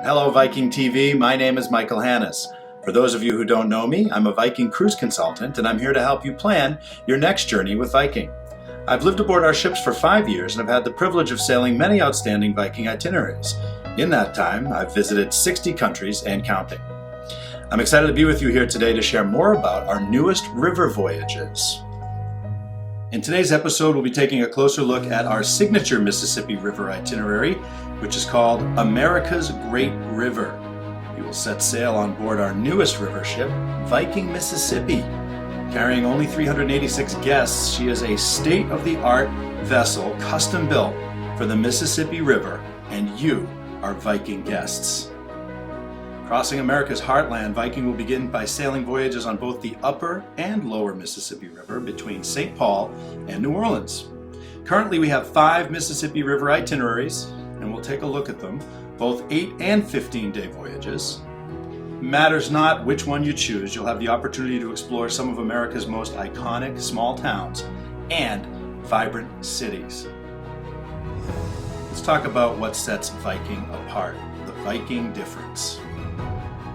Hello Viking.TV, my name is Michael Hannus. For those of you who don't know me, I'm a Viking cruise consultant and I'm here to help you plan your next journey with Viking. I've lived aboard our ships for 5 years and have had the privilege of sailing many outstanding Viking itineraries. In that time, I've visited 60 countries and counting. I'm excited to be with you here today to share more about our newest river voyages. In today's episode, we'll be taking a closer look at our signature Mississippi River itinerary, which is called America's Great River. We will set sail on board our newest river ship, Viking Mississippi. Carrying only 386 guests, she is a state-of-the-art vessel custom-built for the Mississippi River, and you are Viking guests. Crossing America's heartland, Viking will begin by sailing voyages on both the upper and lower Mississippi River between St. Paul and New Orleans. Currently, we have 5 Mississippi River itineraries, and we'll take a look at them, both 8 and 15-day voyages. Matters not which one you choose, you'll have the opportunity to explore some of America's most iconic small towns and vibrant cities. Let's talk about what sets Viking apart, the Viking difference.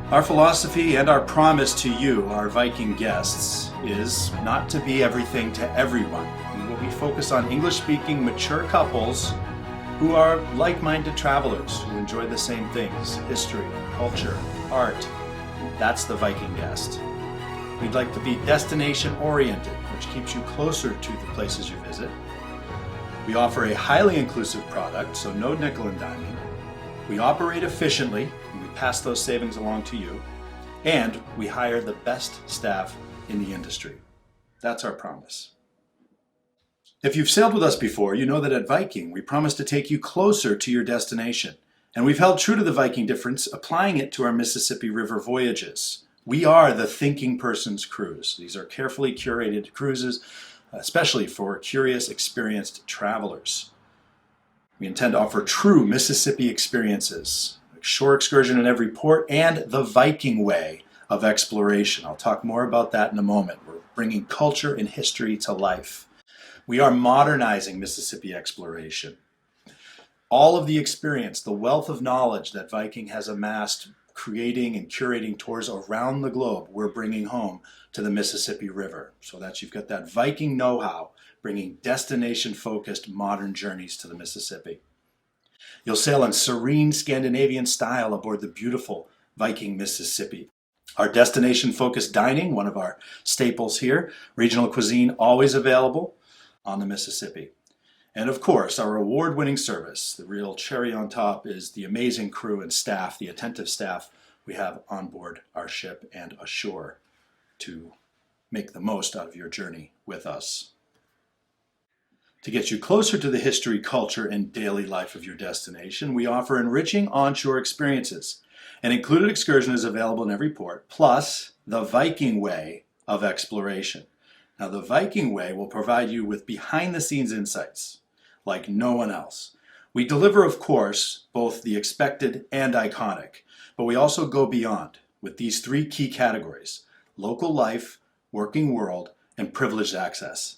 Our philosophy and our promise to you, our Viking guests, is not to be everything to everyone. We will be focused on English-speaking mature couples who are like-minded travelers who enjoy the same things: history, culture, art. That's the Viking guest. We'd like to be destination-oriented, which keeps you closer to the places you visit. We offer a highly inclusive product, so no nickel and diming. We operate efficiently, and we pass those savings along to you. And we hire the best staff in the industry. That's our promise. If you've sailed with us before, you know that at Viking, we promise to take you closer to your destination. And we've held true to the Viking difference, applying it to our Mississippi River voyages. We are the thinking person's cruise. These are carefully curated cruises, especially for curious, experienced travelers. We intend to offer true Mississippi experiences, a shore excursion in every port, and the Viking way of exploration. I'll talk more about that in a moment. We're bringing culture and history to life. We are modernizing Mississippi exploration. All of the experience, the wealth of knowledge that Viking has amassed creating and curating tours around the globe, we're bringing home to the Mississippi River, so that you've got that Viking know-how, bringing destination-focused modern journeys to the Mississippi. You'll sail in serene Scandinavian style aboard the beautiful Viking Mississippi. Our destination-focused dining, one of our staples here, regional cuisine always available on the Mississippi. And of course, our award-winning service, the real cherry on top, is the amazing crew and staff, the attentive staff we have on board our ship and ashore to make the most out of your journey with us. To get you closer to the history, culture, and daily life of your destination, we offer enriching onshore experiences. An included excursion is available in every port, plus the Viking way of exploration. Now, the Viking way will provide you with behind-the-scenes insights like no one else. We deliver, of course, both the expected and iconic, but we also go beyond with these 3 key categories: local life, working world, and privileged access.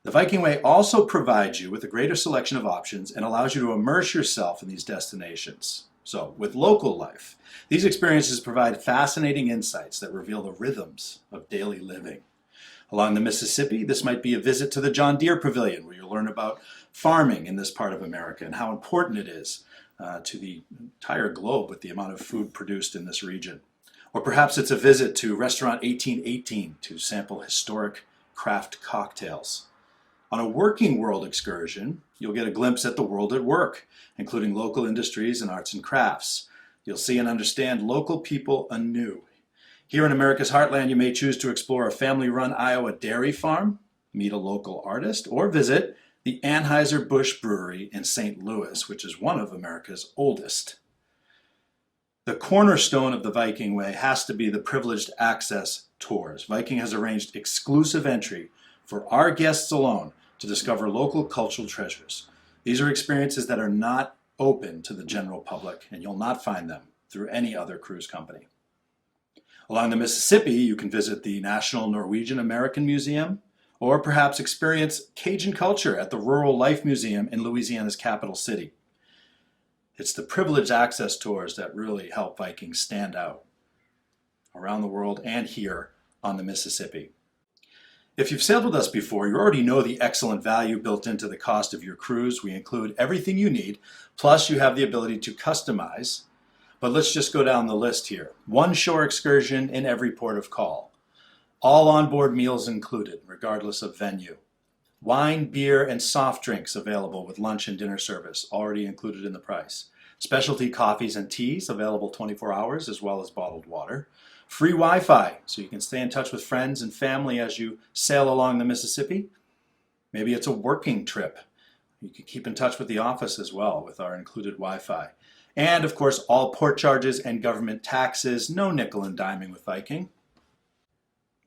The Viking way also provides you with a greater selection of options and allows you to immerse yourself in these destinations. So, with local life, these experiences provide fascinating insights that reveal the rhythms of daily living. Along the Mississippi, this might be a visit to the John Deere Pavilion, where you'll learn about farming in this part of America and how important it is to the entire globe with the amount of food produced in this region. Or perhaps it's a visit to Restaurant 1818 to sample historic craft cocktails. On a working world excursion, you'll get a glimpse at the world at work, including local industries and arts and crafts. You'll see and understand local people anew. Here in America's heartland, you may choose to explore a family-run Iowa dairy farm, meet a local artist, or visit the Anheuser-Busch Brewery in St. Louis, which is one of America's oldest. The cornerstone of the Viking way has to be the privileged access tours. Viking has arranged exclusive entry for our guests alone to discover local cultural treasures. These are experiences that are not open to the general public, and you'll not find them through any other cruise company. Along the Mississippi, you can visit the National Norwegian American Museum, or perhaps experience Cajun culture at the Rural Life Museum in Louisiana's capital city. It's the privileged access tours that really help Vikings stand out around the world and here on the Mississippi. If you've sailed with us before, you already know the excellent value built into the cost of your cruise. We include everything you need, plus you have the ability to customize. But let's just go down the list here. One shore excursion in every port of call. All onboard meals included, regardless of venue. Wine, beer, and soft drinks available with lunch and dinner service, already included in the price. Specialty coffees and teas available 24 hours, as well as bottled water. Free Wi-Fi, so you can stay in touch with friends and family as you sail along the Mississippi. Maybe it's a working trip. You can keep in touch with the office as well with our included Wi-Fi. And of course, all port charges and government taxes, no nickel and diming with Viking.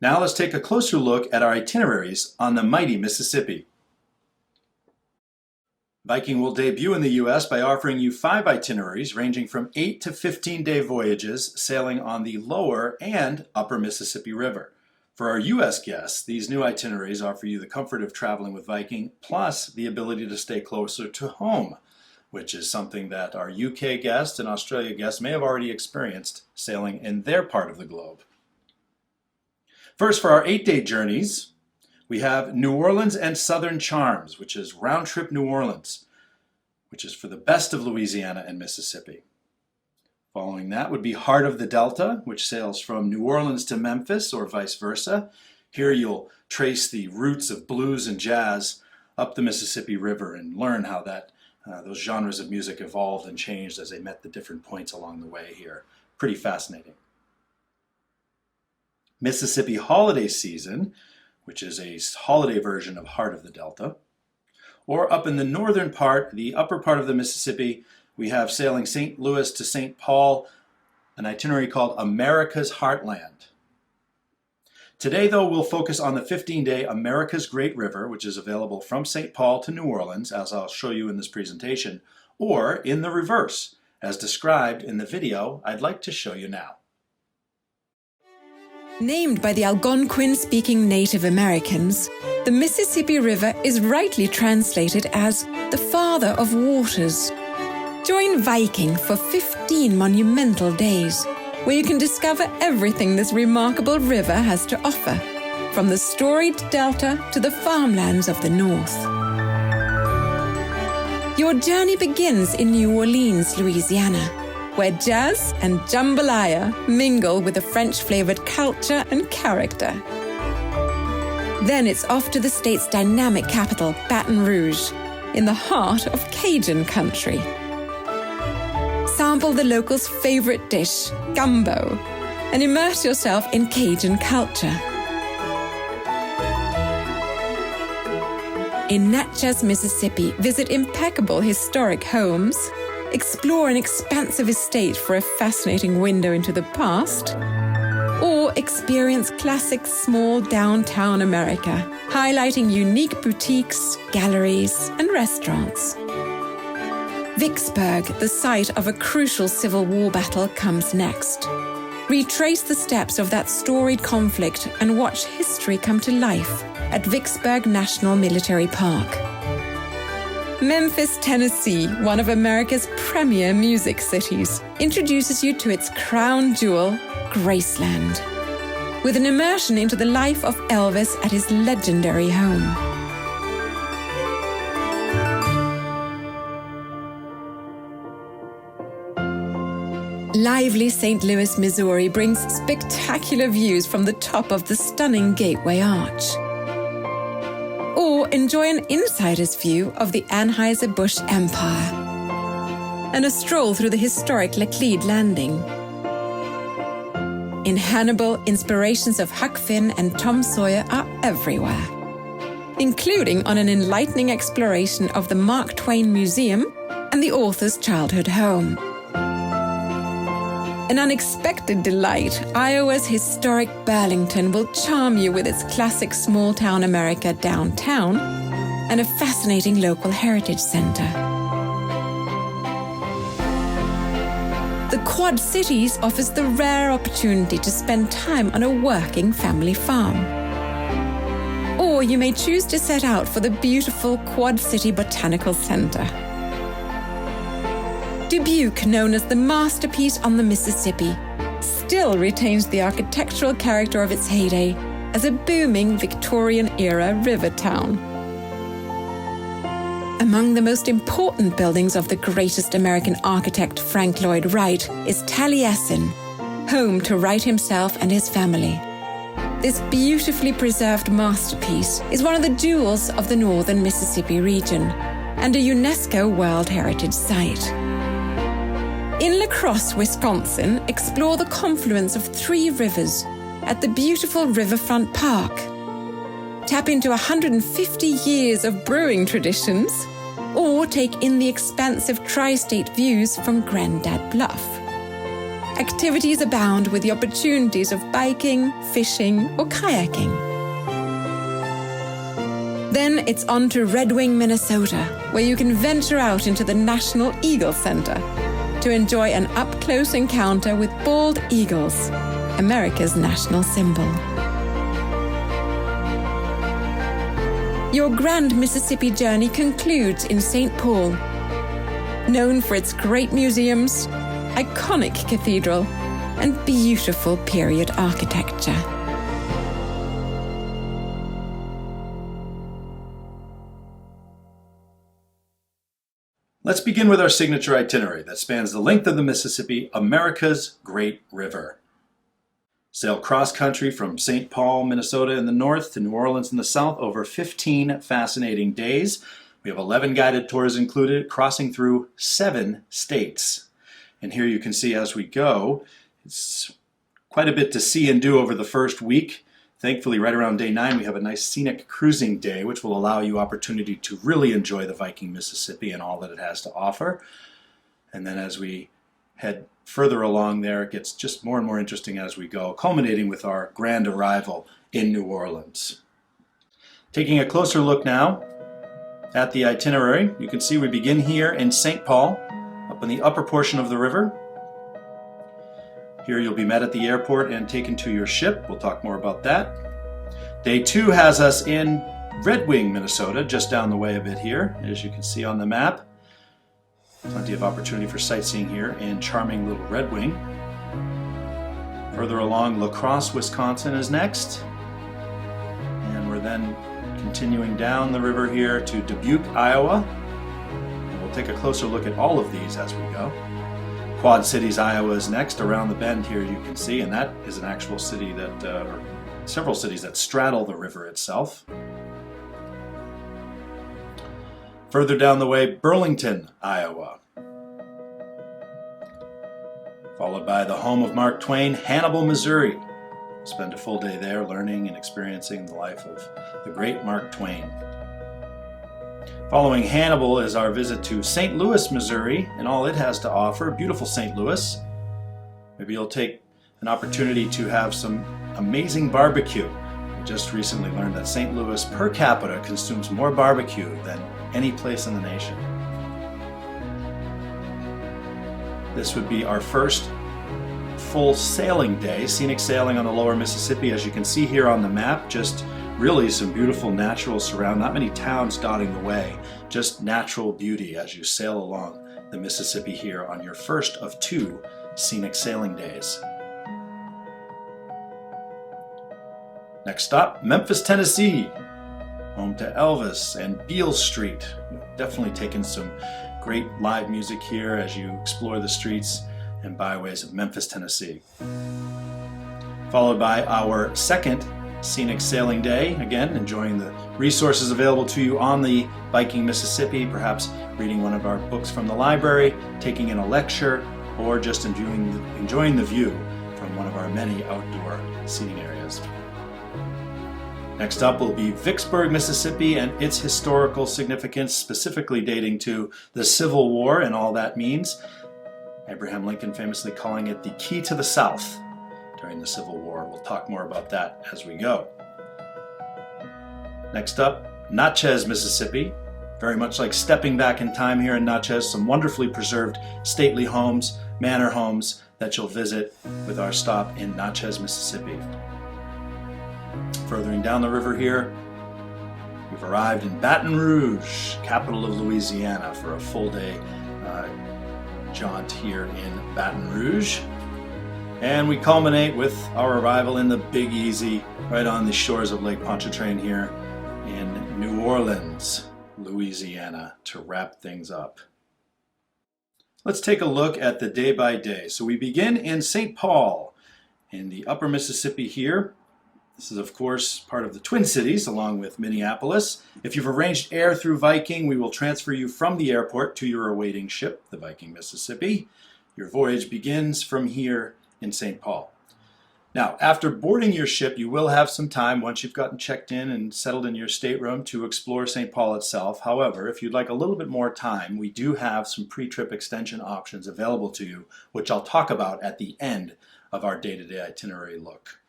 Now let's take a closer look at our itineraries on the mighty Mississippi. Viking will debut in the U.S. by offering you 5 itineraries ranging from 8 to 15-day voyages sailing on the lower and upper Mississippi River. For our U.S. guests, these new itineraries offer you the comfort of traveling with Viking, plus the ability to stay closer to home, which is something that our UK guests and Australia guests may have already experienced sailing in their part of the globe. First, for our 8-day journeys, we have New Orleans and Southern Charms, which is round-trip New Orleans, which is for the best of Louisiana and Mississippi. Following that would be Heart of the Delta, which sails from New Orleans to Memphis or vice versa. Here you'll trace the roots of blues and jazz up the Mississippi River and learn how those genres of music evolved and changed as they met the different points along the way here. Pretty fascinating. Mississippi Holiday Season, which is a holiday version of Heart of the Delta. Or up in the northern part, the upper part of the Mississippi, we have sailing St. Louis to St. Paul, an itinerary called America's Heartland. Today, though, we'll focus on the 15-day America's Great River, which is available from St. Paul to New Orleans, as I'll show you in this presentation, or in the reverse, as described in the video I'd like to show you now. Named by the Algonquin-speaking Native Americans, the Mississippi River is rightly translated as the Father of Waters. Join Viking for 15 monumental days, where you can discover everything this remarkable river has to offer, from the storied delta to the farmlands of the north. Your journey begins in New Orleans, Louisiana, where jazz and jambalaya mingle with the French-flavored culture and character. Then it's off to the state's dynamic capital, Baton Rouge, in the heart of Cajun country. Sample the locals' favorite dish, gumbo, and immerse yourself in Cajun culture. In Natchez, Mississippi, visit impeccable historic homes, explore an expansive estate for a fascinating window into the past, or experience classic small downtown America, highlighting unique boutiques, galleries, and restaurants. Vicksburg, the site of a crucial Civil War battle, comes next. Retrace the steps of that storied conflict and watch history come to life at Vicksburg National Military Park. Memphis, Tennessee, one of America's premier music cities, introduces you to its crown jewel, Graceland, with an immersion into the life of Elvis at his legendary home. Lively St. Louis, Missouri brings spectacular views from the top of the stunning Gateway Arch. Or enjoy an insider's view of the Anheuser-Busch Empire and a stroll through the historic Laclede Landing. In Hannibal, inspirations of Huck Finn and Tom Sawyer are everywhere, including on an enlightening exploration of the Mark Twain Museum and the author's childhood home. An unexpected delight, Iowa's historic Burlington will charm you with its classic small-town America downtown and a fascinating local heritage center. The Quad Cities offers the rare opportunity to spend time on a working family farm. Or you may choose to set out for the beautiful Quad City Botanical Center. Dubuque, known as the masterpiece on the Mississippi, still retains the architectural character of its heyday as a booming Victorian-era river town. Among the most important buildings of the greatest American architect Frank Lloyd Wright is Taliesin, home to Wright himself and his family. This beautifully preserved masterpiece is one of the jewels of the northern Mississippi region and a UNESCO World Heritage Site. In La Crosse, Wisconsin, explore the confluence of 3 rivers at the beautiful Riverfront Park. Tap into 150 years of brewing traditions, or take in the expansive tri-state views from Grandad Bluff. Activities abound with the opportunities of biking, fishing, or kayaking. Then it's on to Red Wing, Minnesota, where you can venture out into the National Eagle Center to enjoy an up-close encounter with bald eagles, America's national symbol. Your grand Mississippi journey concludes in St. Paul, known for its great museums, iconic cathedral, and beautiful period architecture. Let's begin with our signature itinerary that spans the length of the Mississippi, America's great river. Sail cross-country from St. Paul, Minnesota in the north to New Orleans in the south over 15 fascinating days. We have 11 guided tours included, crossing through 7 states. And here you can see as we go, it's quite a bit to see and do over the first week. Thankfully, right around day 9, we have a nice scenic cruising day, which will allow you opportunity to really enjoy the Viking Mississippi and all that it has to offer. And then as we head further along there, it gets just more and more interesting as we go, culminating with our grand arrival in New Orleans. Taking a closer look now at the itinerary, you can see we begin here in St. Paul, up in the upper portion of the river. Here you'll be met at the airport and taken to your ship. We'll talk more about that. Day 2 has us in Red Wing, Minnesota, just down the way a bit here, as you can see on the map. Plenty of opportunity for sightseeing here in charming little Red Wing. Further along, La Crosse, Wisconsin is next. And we're then continuing down the river here to Dubuque, Iowa. And we'll take a closer look at all of these as we go. Quad Cities, Iowa is next. Around the bend here you can see, and that is an actual city that, or several cities that straddle the river itself. Further down the way, Burlington, Iowa. Followed by the home of Mark Twain, Hannibal, Missouri. Spend a full day there learning and experiencing the life of the great Mark Twain. Following Hannibal is our visit to St. Louis, Missouri, and all it has to offer. Beautiful St. Louis. Maybe you'll take an opportunity to have some amazing barbecue. We just recently learned that St. Louis per capita consumes more barbecue than any place in the nation. This would be our first full sailing day, scenic sailing on the lower Mississippi, as you can see here on the map. Just really some beautiful natural surround, not many towns dotting the way, just natural beauty as you sail along the Mississippi here on your first of 2 scenic sailing days. Next stop, Memphis, Tennessee, home to Elvis and Beale Street. Definitely taking some great live music here as you explore the streets and byways of Memphis, Tennessee. Followed by our second scenic sailing day, again enjoying the resources available to you on the Viking Mississippi, perhaps reading one of our books from the library, taking in a lecture, or just enjoying the view from one of our many outdoor seating areas. Next up will be Vicksburg, Mississippi, and its historical significance, specifically dating to the Civil War and all that means. Abraham Lincoln famously calling it the key to the South during the Civil War. We'll talk more about that as we go. Next up, Natchez, Mississippi. Very much like stepping back in time here in Natchez, some wonderfully preserved stately homes, manor homes that you'll visit with our stop in Natchez, Mississippi. Furthering down the river here, we've arrived in Baton Rouge, capital of Louisiana, for a full day jaunt here in Baton Rouge. And we culminate with our arrival in the Big Easy, right on the shores of Lake Pontchartrain here in New Orleans, Louisiana, to wrap things up. Let's take a look at the day by day. So we begin in St. Paul in the upper Mississippi here. This is, of course, part of the Twin Cities, along with Minneapolis. If you've arranged air through Viking, we will transfer you from the airport to your awaiting ship, the Viking Mississippi. Your voyage begins from here in St. Paul. Now, after boarding your ship, you will have some time, once you've gotten checked in and settled in your stateroom, to explore St. Paul itself. However, if you'd like a little bit more time, we do have some pre-trip extension options available to you, which I'll talk about at the end of our day-to-day itinerary look.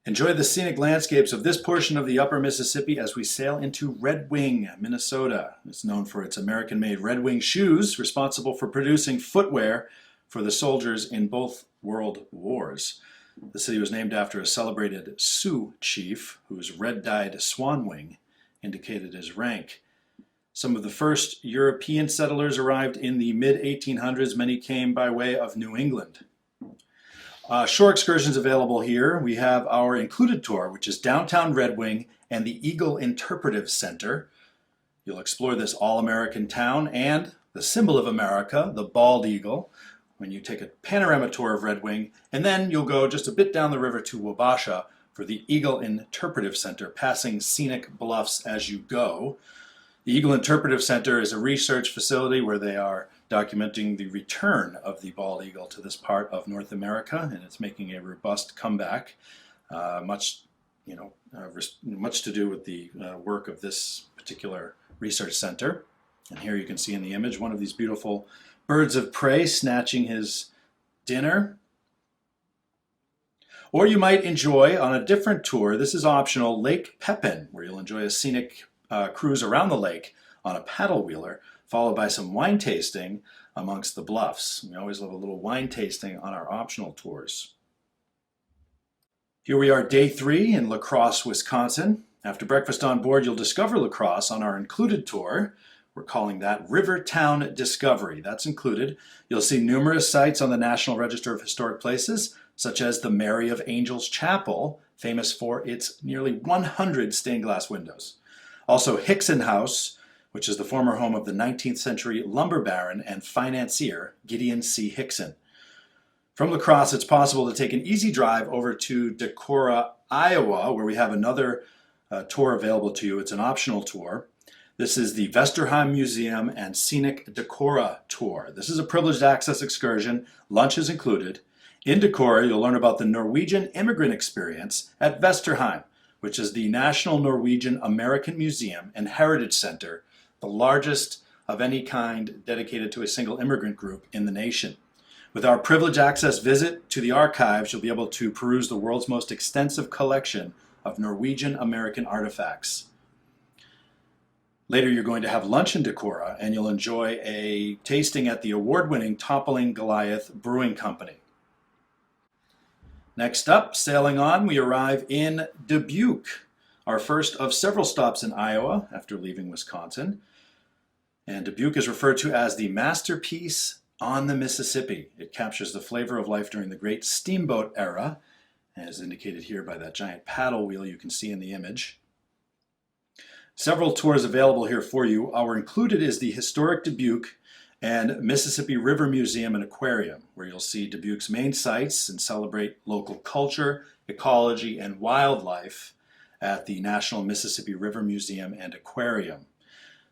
Enjoy the scenic landscapes of this portion of the upper Mississippi as we sail into Red Wing, Minnesota. It's known for its American-made Red Wing shoes, responsible for producing footwear for the soldiers in both world wars. The city was named after a celebrated Sioux chief whose red-dyed swan wing indicated his rank. Some of the first European settlers arrived in the mid-1800s. Many came by way of New England. Shore excursions available here. We have our included tour, which is downtown Red Wing and the Eagle Interpretive Center. You'll explore this all-American town and the symbol of America, the bald eagle, when you take a panorama tour of Red Wing, and then you'll go just a bit down the river to Wabasha for the Eagle Interpretive Center, passing scenic bluffs as you go. The Eagle Interpretive Center is a research facility where they are documenting the return of the bald eagle to this part of North America, and it's making a robust comeback. Much to do with the work of this particular research center. And here you can see in the image one of these beautiful birds of prey snatching his dinner. Or you might enjoy, on a different tour, this is optional, Lake Pepin, where you'll enjoy a scenic cruise around the lake on a paddle wheeler, followed by some wine tasting amongst the bluffs. We always love a little wine tasting on our optional tours. Here we are, day 3 in La Crosse, Wisconsin. After breakfast on board, you'll discover La Crosse on our included tour. We're calling that Rivertown Discovery. That's included. You'll see numerous sites on the National Register of Historic Places, such as the Mary of Angels Chapel, famous for its nearly 100 stained glass windows. Also, Hickson House, which is the former home of the 19th century lumber baron and financier Gideon C. Hickson. From La Crosse, it's possible to take an easy drive over to Decorah, Iowa, where we have another tour available to you. It's an optional tour. This is the Vesterheim Museum and Scenic Decorah Tour. This is a privileged access excursion. Lunch is included. In Decorah, you'll learn about the Norwegian immigrant experience at Vesterheim, which is the National Norwegian American Museum and Heritage Center, the largest of any kind dedicated to a single immigrant group in the nation. With our privileged access visit to the archives, you'll be able to peruse the world's most extensive collection of Norwegian American artifacts. Later, you're going to have lunch in Decorah, and you'll enjoy a tasting at the award-winning Toppling Goliath Brewing Company. Next up, sailing on, we arrive in Dubuque, our first of several stops in Iowa after leaving Wisconsin. And Dubuque is referred to as the masterpiece on the Mississippi. It captures the flavor of life during the great steamboat era, as indicated here by that giant paddle wheel you can see in the image. Several tours available here for you. Our included is the historic Dubuque and Mississippi River Museum and Aquarium, where you'll see Dubuque's main sites and celebrate local culture, ecology, and wildlife at the National Mississippi River Museum and Aquarium.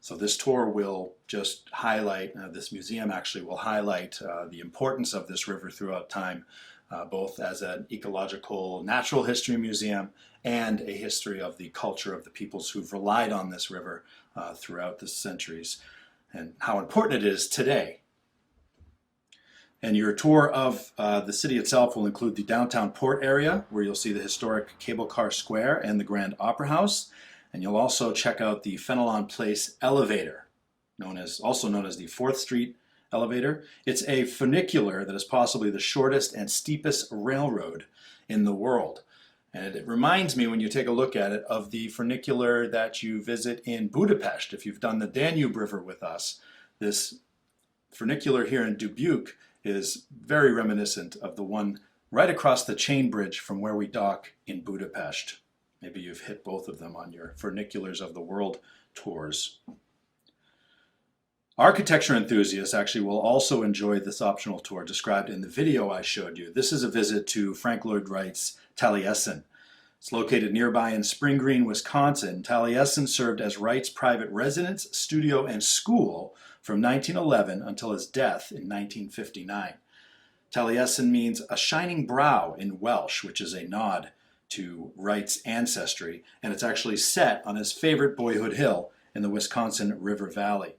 So this tour will just highlight, this museum actually will highlight the importance of this river throughout time, both as an ecological natural history museum and a history of the culture of the peoples who've relied on this river throughout the centuries, and how important it is today. And your tour of the city itself will include the downtown port area, where you'll see the historic Cable Car Square and the Grand Opera House. And you'll also check out the Fenelon Place elevator, also known as the 4th Street elevator. It's a funicular that is possibly the shortest and steepest railroad in the world. And it reminds me, when you take a look at it, of the funicular that you visit in Budapest. If you've done the Danube River with us, this funicular here in Dubuque is very reminiscent of the one right across the chain bridge from where we dock in Budapest. Maybe you've hit both of them on your Funiculars of the World tours. Architecture enthusiasts actually will also enjoy this optional tour described in the video I showed you. This is a visit to Frank Lloyd Wright's Taliesin. It's located nearby in Spring Green, Wisconsin. Taliesin served as Wright's private residence, studio, and school from 1911 until his death in 1959. Taliesin means a shining brow in Welsh, which is a nod to Wright's ancestry, and it's actually set on his favorite boyhood hill in the Wisconsin River Valley.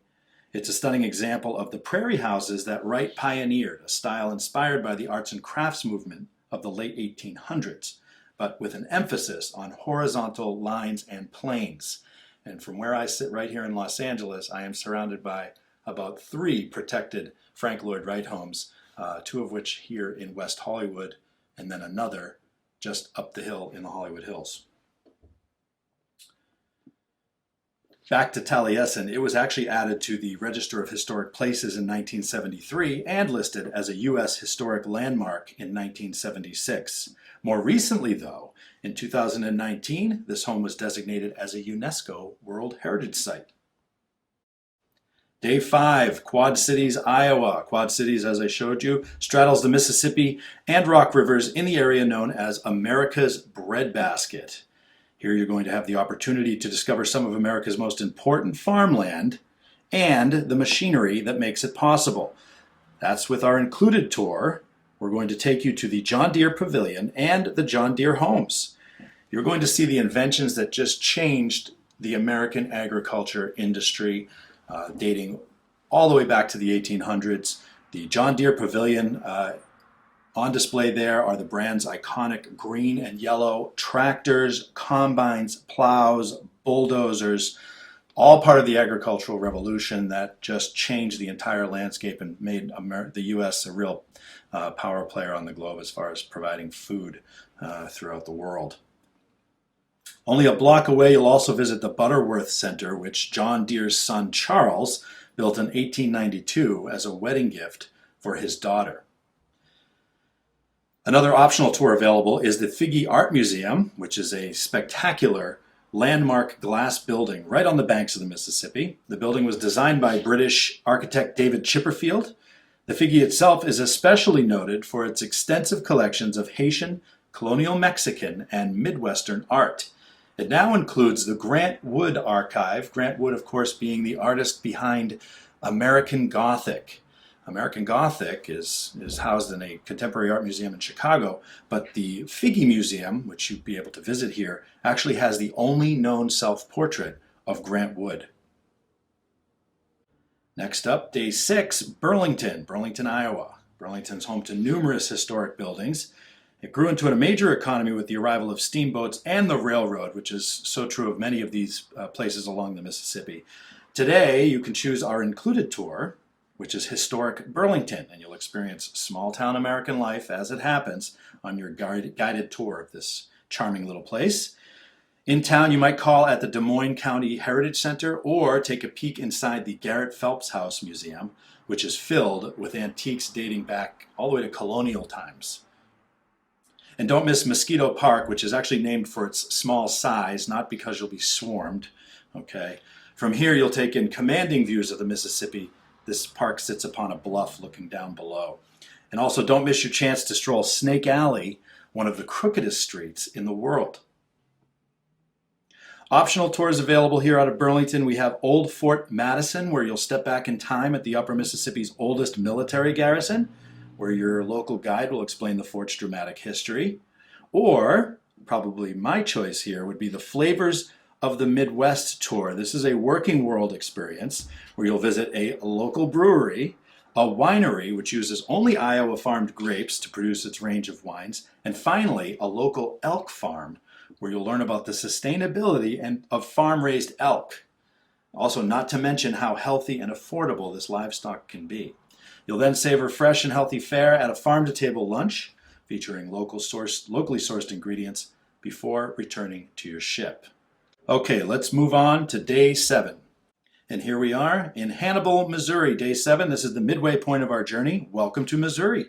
It's a stunning example of the prairie houses that Wright pioneered, a style inspired by the arts and crafts movement of the late 1800s, but with an emphasis on horizontal lines and planes. And from where I sit right here in Los Angeles, I am surrounded by about 3 protected Frank Lloyd Wright homes, 2 of which here in West Hollywood, and then another just up the hill in the Hollywood Hills. Back to Taliesin, it was actually added to the Register of Historic Places in 1973 and listed as a U.S. Historic Landmark in 1976. More recently, though, in 2019, this home was designated as a UNESCO World Heritage Site. Day 5, Quad Cities, Iowa. Quad Cities, as I showed you, straddles the Mississippi and Rock Rivers in the area known as America's Breadbasket. Here you're going to have the opportunity to discover some of America's most important farmland and the machinery that makes it possible. That's with our included tour. We're going to take you to the John Deere Pavilion and the John Deere homes. You're going to see the inventions that just changed the American agriculture industry, dating all the way back to the 1800s. The John Deere Pavilion, on display there are the brand's iconic green and yellow tractors, combines, plows, bulldozers, all part of the agricultural revolution that just changed the entire landscape and made the U.S. a real power player on the globe as far as providing food throughout the world. Only a block away, you'll also visit the Butterworth Center, which John Deere's son Charles built in 1892 as a wedding gift for his daughter. Another optional tour available is the Figge Art Museum, which is a spectacular landmark glass building right on the banks of the Mississippi. The building was designed by British architect David Chipperfield. The Figge itself is especially noted for its extensive collections of Haitian, colonial Mexican, and Midwestern art. It now includes the Grant Wood Archive, Grant Wood, of course, being the artist behind American Gothic. American Gothic is housed in a contemporary art museum in Chicago, but the Figge Museum, which you'd be able to visit here, actually has the only known self-portrait of Grant Wood. Next up, day 6, Burlington, Iowa. Burlington's home to numerous historic buildings. It grew into a major economy with the arrival of steamboats and the railroad, which is so true of many of these places along the Mississippi. Today, you can choose our included tour, which is Historic Burlington, and you'll experience small-town American life as it happens on your guided tour of this charming little place. In town, you might call at the Des Moines County Heritage Center or take a peek inside the Garrett Phelps House Museum, which is filled with antiques dating back all the way to colonial times. And don't miss Mosquito Park, which is actually named for its small size, not because you'll be swarmed. Okay. From here, you'll take in commanding views of the Mississippi. This park sits upon a bluff looking down below. And also don't miss your chance to stroll Snake Alley, one of the crookedest streets in the world. Optional tours available here out of Burlington. We have Old Fort Madison, where you'll step back in time at the Upper Mississippi's oldest military garrison, where your local guide will explain the fort's dramatic history. Or, probably my choice here, would be the Flavors of the Midwest tour. This is a working world experience where you'll visit a local brewery, a winery which uses only Iowa farmed grapes to produce its range of wines, and finally a local elk farm where you'll learn about the sustainability of farm-raised elk. Also, not to mention how healthy and affordable this livestock can be. You'll then savor fresh and healthy fare at a farm-to-table lunch featuring locally sourced ingredients before returning to your ship. Okay, let's move on to day 7. And here we are in Hannibal, Missouri, day 7. This is the midway point of our journey. Welcome to Missouri.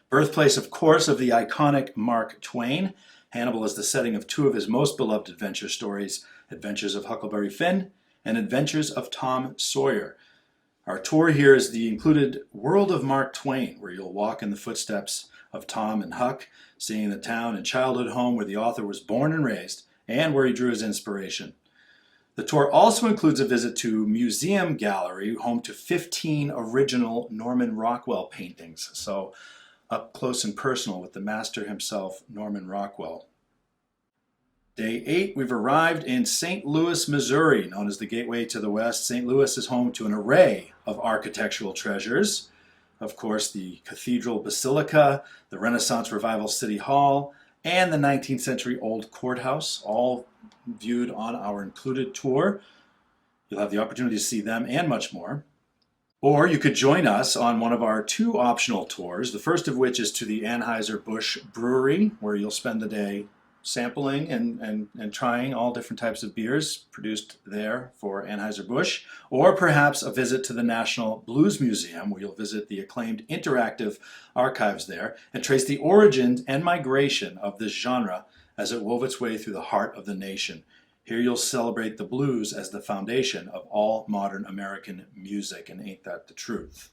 Birthplace, of course, of the iconic Mark Twain. Hannibal is the setting of 2 of his most beloved adventure stories, Adventures of Huckleberry Finn and Adventures of Tom Sawyer. Our tour here is the included World of Mark Twain, where you'll walk in the footsteps of Tom and Huck, seeing the town and childhood home where the author was born and raised, and where he drew his inspiration. The tour also includes a visit to Museum Gallery, home to 15 original Norman Rockwell paintings. So up close and personal with the master himself, Norman Rockwell. Day 8, we've arrived in St. Louis, Missouri, known as the Gateway to the West. St. Louis is home to an array of architectural treasures. Of course, the Cathedral Basilica, the Renaissance Revival City Hall, and the 19th century old courthouse, all viewed on our included tour. You'll have the opportunity to see them and much more. Or you could join us on one of our 2 optional tours, the first of which is to the Anheuser-Busch Brewery, where you'll spend the day sampling and trying all different types of beers produced there for Anheuser-Busch, or perhaps a visit to the National Blues Museum, where you'll visit the acclaimed interactive archives there and trace the origins and migration of this genre as it wove its way through the heart of the nation. Here you'll celebrate the blues as the foundation of all modern American music, and ain't that the truth?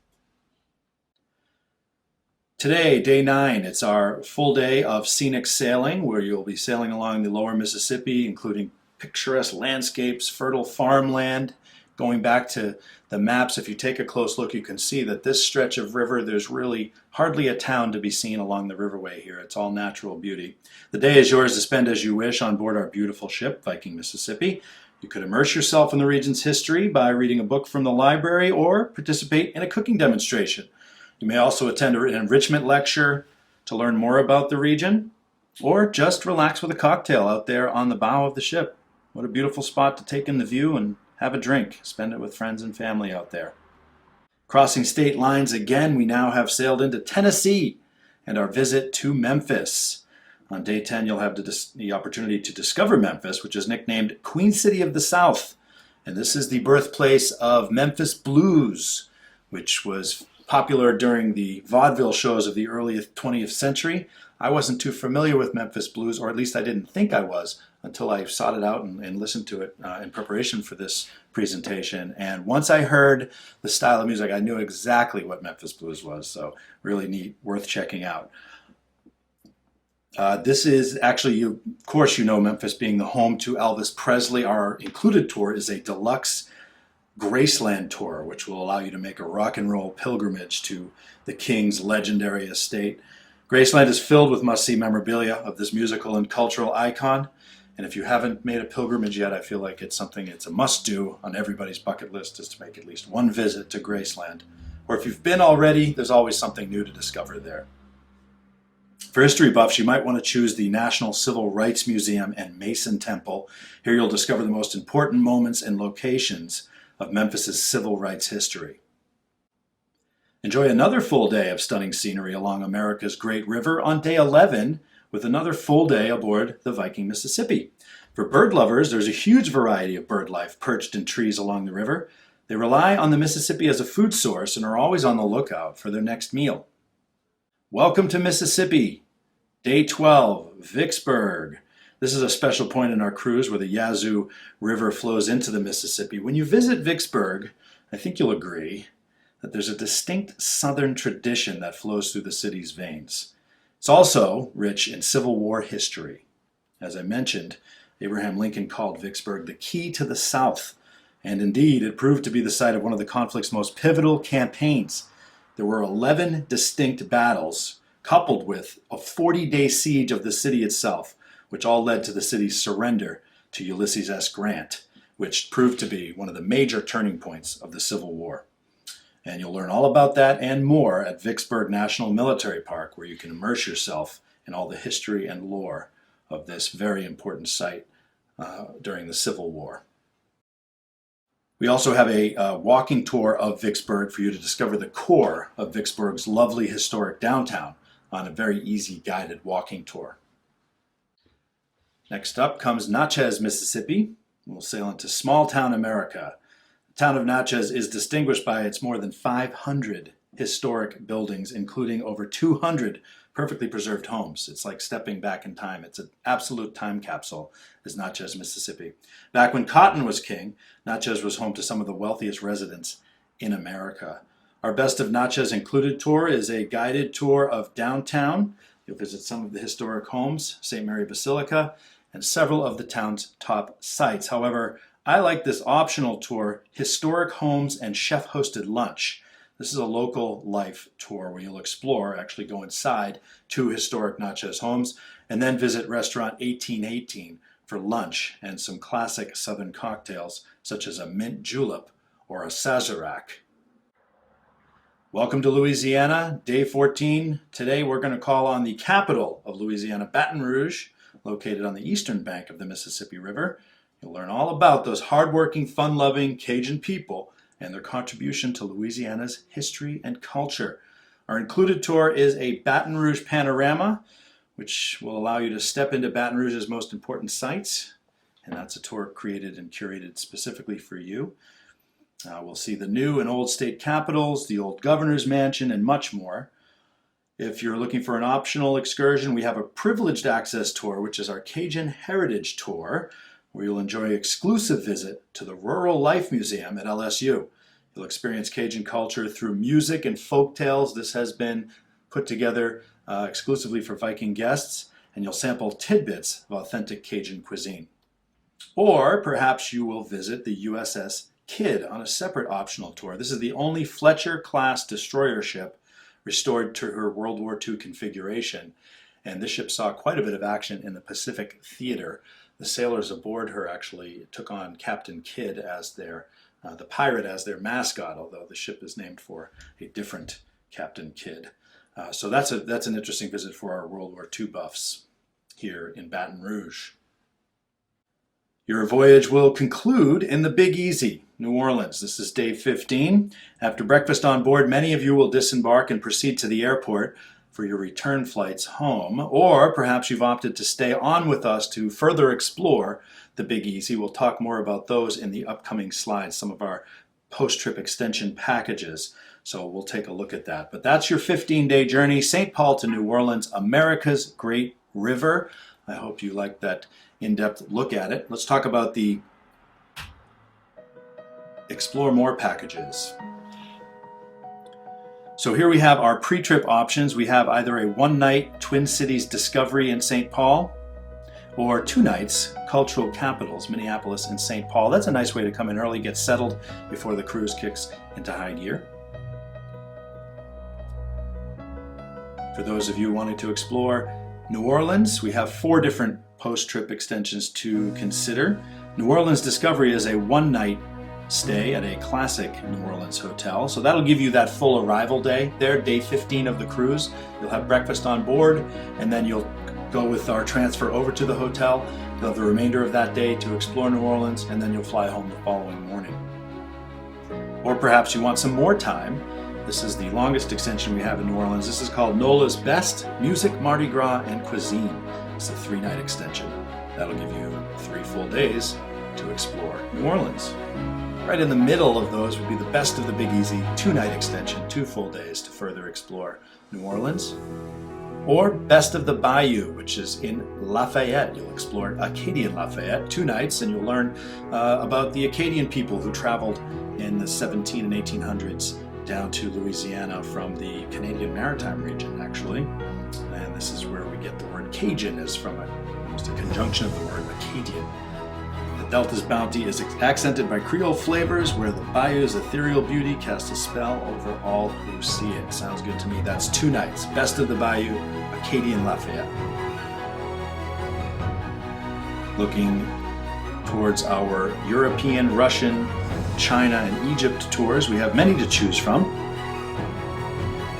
Today, day 9, it's our full day of scenic sailing, where you'll be sailing along the lower Mississippi, including picturesque landscapes, fertile farmland. Going back to the maps, if you take a close look, you can see that this stretch of river, there's really hardly a town to be seen along the riverway here. It's all natural beauty. The day is yours to spend as you wish on board our beautiful ship, Viking Mississippi. You could immerse yourself in the region's history by reading a book from the library or participate in a cooking demonstration. You may also attend an enrichment lecture to learn more about the region, or just relax with a cocktail out there on the bow of the ship. What a beautiful spot to take in the view and have a drink. Spend it with friends and family out there. Crossing state lines again, we now have sailed into Tennessee and our visit to Memphis. On day 10, you'll have the opportunity to discover Memphis, which is nicknamed Queen City of the South. And this is the birthplace of Memphis blues, which was popular during the vaudeville shows of the early 20th century. I wasn't too familiar with Memphis blues, or at least I didn't think I was, until I sought it out and listened to it in preparation for this presentation. And once I heard the style of music, I knew exactly what Memphis blues was. So really neat, worth checking out. This is actually, of course, you know Memphis being the home to Elvis Presley. Our included tour is a deluxe Graceland tour, which will allow you to make a rock and roll pilgrimage to the King's legendary estate. Graceland is filled with must-see memorabilia of this musical and cultural icon. And if you haven't made a pilgrimage yet, I feel like it's a must-do on everybody's bucket list, is to make at least one visit to Graceland. Or if you've been already, there's always something new to discover there. For history buffs, you might want to choose the National Civil Rights Museum and Mason Temple. Here you'll discover the most important moments and locations of Memphis's civil rights history. Enjoy another full day of stunning scenery along America's great river on day 11 with another full day aboard the Viking Mississippi. For bird lovers, there's a huge variety of bird life perched in trees along the river. They rely on the Mississippi as a food source and are always on the lookout for their next meal. Welcome to Mississippi. Day 12, Vicksburg. This is a special point in our cruise where the Yazoo River flows into the Mississippi. When you visit Vicksburg, I think you'll agree that there's a distinct Southern tradition that flows through the city's veins. It's also rich in Civil War history. As I mentioned, Abraham Lincoln called Vicksburg the key to the South, and indeed it proved to be the site of one of the conflict's most pivotal campaigns. There were 11 distinct battles, coupled with a 40-day siege of the city itself, which all led to the city's surrender to Ulysses S. Grant, which proved to be one of the major turning points of the Civil War. And you'll learn all about that and more at Vicksburg National Military Park, where you can immerse yourself in all the history and lore of this very important site during the Civil War. We also have a walking tour of Vicksburg for you to discover the core of Vicksburg's lovely historic downtown on a very easy guided walking tour. Next up comes Natchez, Mississippi. We'll sail into small town America. The town of Natchez is distinguished by its more than 500 historic buildings, including over 200 perfectly preserved homes. It's like stepping back in time. It's an absolute time capsule, is Natchez, Mississippi. Back when cotton was king, Natchez was home to some of the wealthiest residents in America. Our Best of Natchez Included tour is a guided tour of downtown. You'll visit some of the historic homes, St. Mary Basilica, and several of the town's top sites. However, I like this optional tour, Historic Homes and Chef-Hosted Lunch. This is a local life tour where you'll explore, actually go inside 2 historic Natchez homes, and then visit restaurant 1818 for lunch and some classic southern cocktails such as a mint julep or a sazerac. Welcome to Louisiana, day 14. Today we're going to call on the capital of Louisiana, Baton Rouge, located on the eastern bank of the Mississippi River. You'll learn all about those hardworking, fun-loving Cajun people and their contribution to Louisiana's history and culture. Our included tour is a Baton Rouge panorama, which will allow you to step into Baton Rouge's most important sites, and that's a tour created and curated specifically for you. We'll see the new and old state capitals, the old governor's mansion, and much more. If you're looking for an optional excursion, we have a privileged access tour, which is our Cajun Heritage Tour, where you'll enjoy an exclusive visit to the Rural Life Museum at LSU. You'll experience Cajun culture through music and folk tales. This has been put together exclusively for Viking guests, and you'll sample tidbits of authentic Cajun cuisine. Or perhaps you will visit the USS Kidd on a separate optional tour. This is the only Fletcher-class destroyer ship restored to her World War II configuration, and this ship saw quite a bit of action in the Pacific Theater. The sailors aboard her actually took on Captain Kidd as the pirate as their mascot, although the ship is named for a different Captain Kidd. So that's an interesting visit for our World War II buffs here in Baton Rouge. Your voyage will conclude in the Big Easy, New Orleans. This is day 15. After breakfast on board, many of you will disembark and proceed to the airport for your return flights home, or perhaps you've opted to stay on with us to further explore the Big Easy. We'll talk more about those in the upcoming slides, some of our post-trip extension packages. So we'll take a look at that. But that's your 15-day journey, St. Paul to New Orleans, America's Great River. I hope you liked that in-depth look at it. Let's talk about the Explore More packages. So here we have our pre-trip options. We have either a one-night Twin Cities Discovery in St. Paul or 2 nights Cultural Capitals, Minneapolis and St. Paul. That's a nice way to come in early, get settled before the cruise kicks into high gear. For those of you wanting to explore New Orleans, we have 4 different post-trip extensions to consider. New Orleans Discovery is a one-night stay at a classic New Orleans hotel. So that'll give you that full arrival day there, day 15 of the cruise. You'll have breakfast on board, and then you'll go with our transfer over to the hotel. You'll have the remainder of that day to explore New Orleans, and then you'll fly home the following morning. Or perhaps you want some more time. This is the longest extension we have in New Orleans. This is called NOLA's Best Music, Mardi Gras, and Cuisine. It's a 3-night extension. That'll give you 3 full days to explore New Orleans. Right in the middle of those would be the Best of the Big Easy 2-night extension, 2 full days to further explore New Orleans. Or Best of the Bayou, which is in Lafayette. You'll explore Acadian Lafayette, 2 nights, and you'll learn about the Acadian people who traveled in the 17 and 1800s down to Louisiana from the Canadian Maritime region, actually. And this is where we get the word Cajun, is from almost a conjunction of the word Acadian. The Delta's bounty is accented by Creole flavors, where the bayou's ethereal beauty casts a spell over all who see it. Sounds good to me. That's 2 nights. Best of the Bayou, Acadian Lafayette. Looking towards our European, Russian, China, and Egypt tours, we have many to choose from.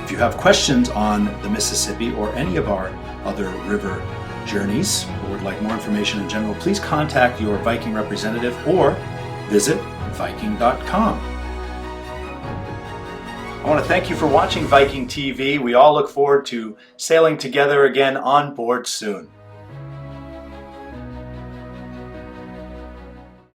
If you have questions on the Mississippi or any of our other river journeys, or would like more information in general, please contact your Viking representative or visit Viking.com. I want to thank you for watching Viking TV. We all look forward to sailing together again on board soon.